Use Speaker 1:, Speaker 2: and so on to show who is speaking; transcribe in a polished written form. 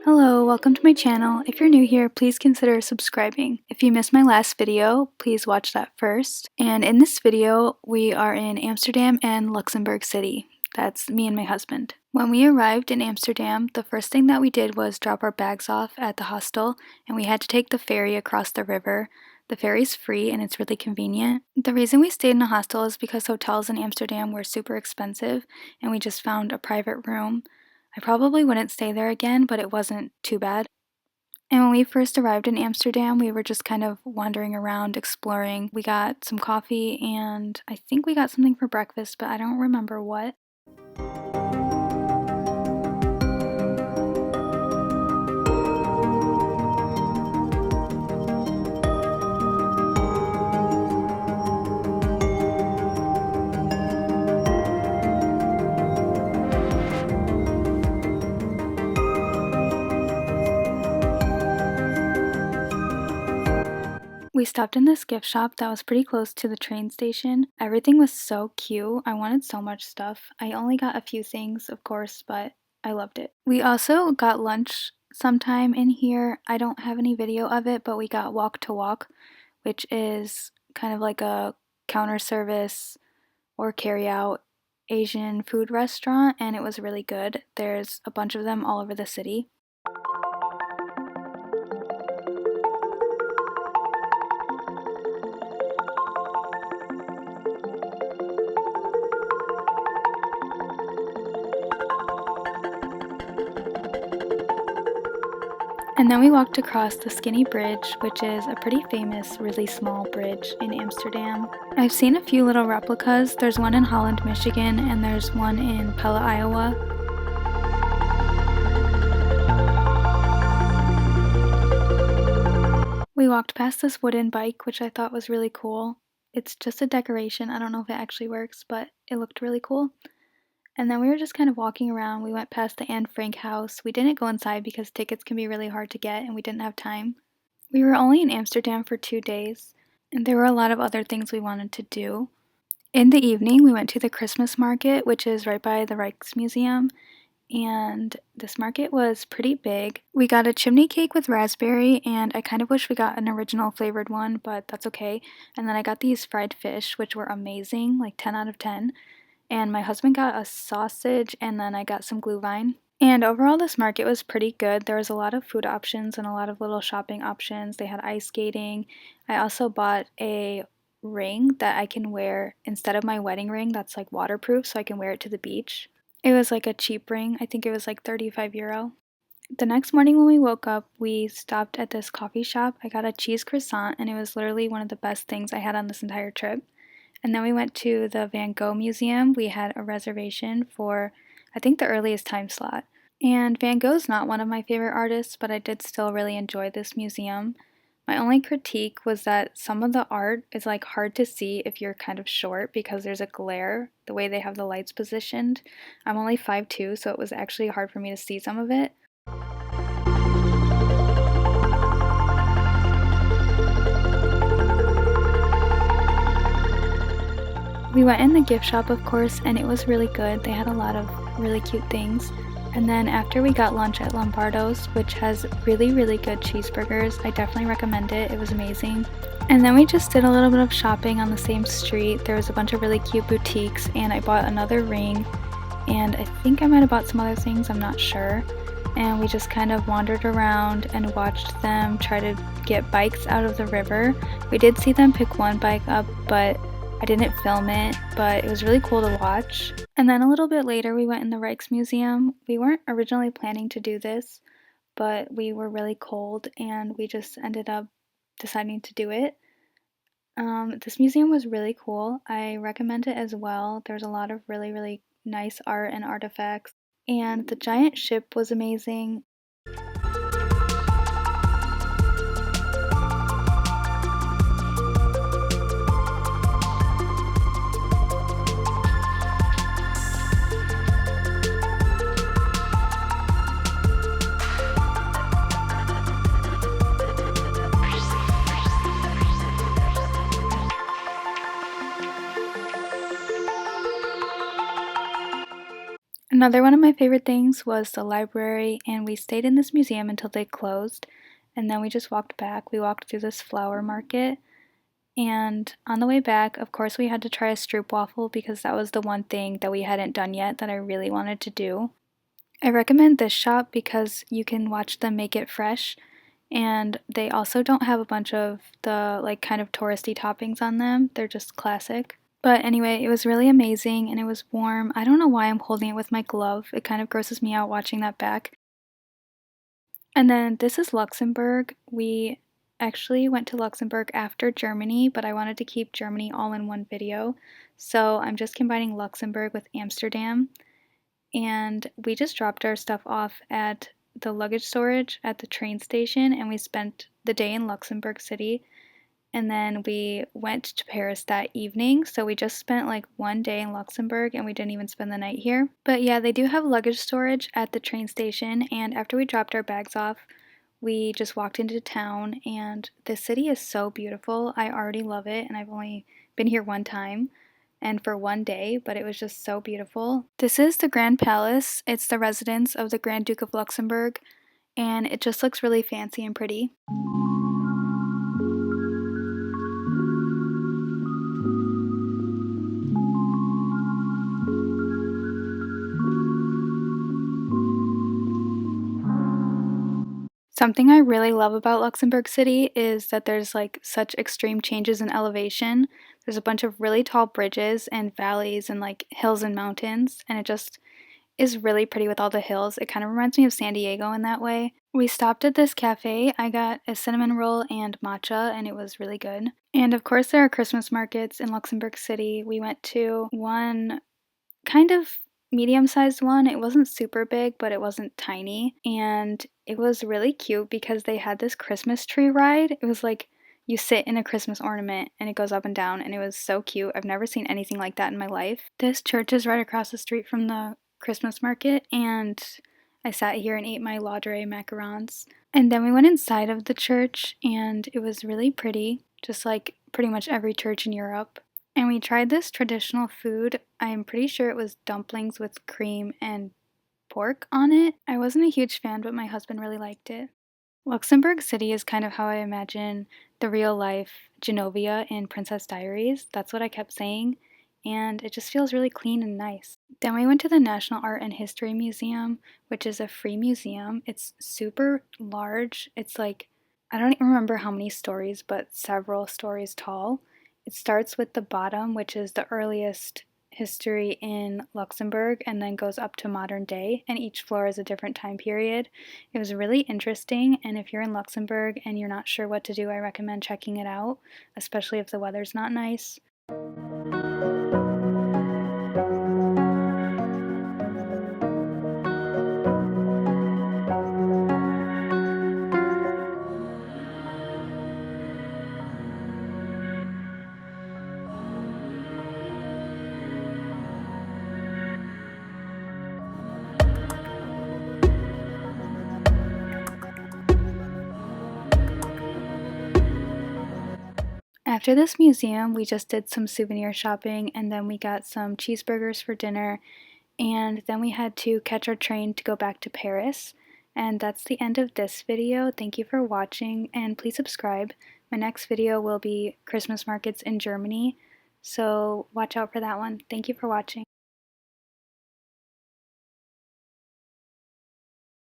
Speaker 1: Hello, welcome to my channel. If you're new here, please consider subscribing. If you missed my last video, please watch that first. And in this video, we are in Amsterdam and Luxembourg City. That's me and my husband. When we arrived in Amsterdam, the first thing that we did was drop our bags off at the hostel, and we had to take the ferry across the river. The ferry's free and it's really convenient. The reason we stayed in a hostel is because hotels in Amsterdam were super expensive, and we just found a private room. I probably wouldn't stay there again, but it wasn't too bad. And when we first arrived in Amsterdam, we were just kind of wandering around, exploring. We got some coffee and I think we got something for breakfast, but I don't remember what. We stopped in this gift shop that was pretty close to the train station. Everything was so cute. I wanted so much stuff. I only got a few things, of course, but I loved it. We also got lunch sometime in here. I don't have any video of it, but we got Walk to Walk, which is kind of like a counter service or carry out Asian food restaurant, and it was really good. There's a bunch of them all over the city. And then we walked across the Skinny Bridge, which is a pretty famous, really small bridge in Amsterdam. I've seen a few little replicas. There's one in Holland, Michigan, and there's one in Pella, Iowa. We walked past this wooden bike, which I thought was really cool. It's just a decoration. I don't know if it actually works, but it looked really cool. And then we were just kind of walking around. We went past the Anne Frank house. We didn't go inside because tickets can be really hard to get and we didn't have time. We were only in Amsterdam for 2 days, and there were a lot of other things we wanted to do. In the evening, we went to the Christmas market, which is right by the Rijksmuseum, and this market was pretty big. We got a chimney cake with raspberry, and I kind of wish we got an original flavored one, but that's okay. And then I got these fried fish, which were amazing, like 10 out of 10. And my husband got a sausage, and then I got some glühwein. And overall, this market was pretty good. There was a lot of food options and a lot of little shopping options. They had ice skating. I also bought a ring that I can wear instead of my wedding ring that's like waterproof, so I can wear it to the beach. It was like a cheap ring. I think it was like 35 euro. The next morning when we woke up, we stopped at this coffee shop. I got a cheese croissant, and it was literally one of the best things I had on this entire trip. And then we went to the Van Gogh Museum. We had a reservation for, I think, the earliest time slot. And Van Gogh's not one of my favorite artists, but I did still really enjoy this museum. My only critique was that some of the art is like hard to see if you're kind of short because there's a glare, the way they have the lights positioned. I'm only 5'2", so it was actually hard for me to see some of it. We went in the gift shop, of course, and it was really good. They had a lot of really cute things. And then after we got lunch at Lombardo's, which has really, really good cheeseburgers. I definitely recommend it. It was amazing. And then we just did a little bit of shopping on the same street. There was a bunch of really cute boutiques, and I bought another ring. And I think I might have bought some other things, I'm not sure. And we just kind of wandered around and watched them try to get bikes out of the river. We did see them pick one bike up, but I didn't film it, but it was really cool to watch. And then a little bit later, we went in the Rijksmuseum. We weren't originally planning to do this, but we were really cold and we just ended up deciding to do it. This museum was really cool. I recommend it as well. There's a lot of really, really nice art and artifacts. And the giant ship was amazing. Another one of my favorite things was the library, and we stayed in this museum until they closed, and then we just walked back. We walked through this flower market, and on the way back, of course, we had to try a stroopwafel because that was the one thing that we hadn't done yet that I really wanted to do. I recommend this shop because you can watch them make it fresh, and they also don't have a bunch of the like kind of touristy toppings on them. They're just classic. But anyway, it was really amazing and it was warm. I don't know why I'm holding it with my glove. It kind of grosses me out watching that back. And then this is Luxembourg. We actually went to Luxembourg after Germany, but I wanted to keep Germany all in one video. So I'm just combining Luxembourg with Amsterdam. And we just dropped our stuff off at the luggage storage at the train station, and we spent the day in Luxembourg City. And then we went to Paris that evening, so we just spent like one day in Luxembourg and we didn't even spend the night here. But yeah, they do have luggage storage at the train station, and after we dropped our bags off, we just walked into town, and the city is so beautiful. I already love it, and I've only been here one time and for one day, but it was just so beautiful. This is the Grand Palace. It's the residence of the Grand Duke of Luxembourg, and it just looks really fancy and pretty. Something I really love about Luxembourg City is that there's like such extreme changes in elevation. There's a bunch of really tall bridges and valleys and like hills and mountains, and it just is really pretty with all the hills. It kind of reminds me of San Diego in that way. We stopped at this cafe. I got a cinnamon roll and matcha, and it was really good. And of course, there are Christmas markets in Luxembourg City. We went to one kind of medium-sized one. It wasn't super big, but it wasn't tiny. And it was really cute because they had this Christmas tree ride. It was like you sit in a Christmas ornament and it goes up and down, and it was so cute. I've never seen anything like that in my life. This church is right across the street from the Christmas market, and I sat here and ate my laudre macarons. And then we went inside of the church, and it was really pretty, just like pretty much every church in Europe. And we tried this traditional food. I'm pretty sure it was dumplings with cream and pork on it. I wasn't a huge fan, but my husband really liked it. Luxembourg City is kind of how I imagine the real life Genovia in Princess Diaries. That's what I kept saying. And it just feels really clean and nice. Then we went to the National Art and History Museum, which is a free museum. It's super large. It's like, I don't even remember how many stories, but several stories tall. It starts with the bottom, which is the earliest history in Luxembourg, and then goes up to modern day, and each floor is a different time period. It was really interesting, and if you're in Luxembourg and you're not sure what to do, I recommend checking it out, especially if the weather's not nice. After this museum, we just did some souvenir shopping, and then we got some cheeseburgers for dinner, and then we had to catch our train to go back to Paris. And that's the end of this video. Thank you for watching, and please subscribe. My next video will be Christmas markets in Germany, so watch out for that one. Thank you for watching.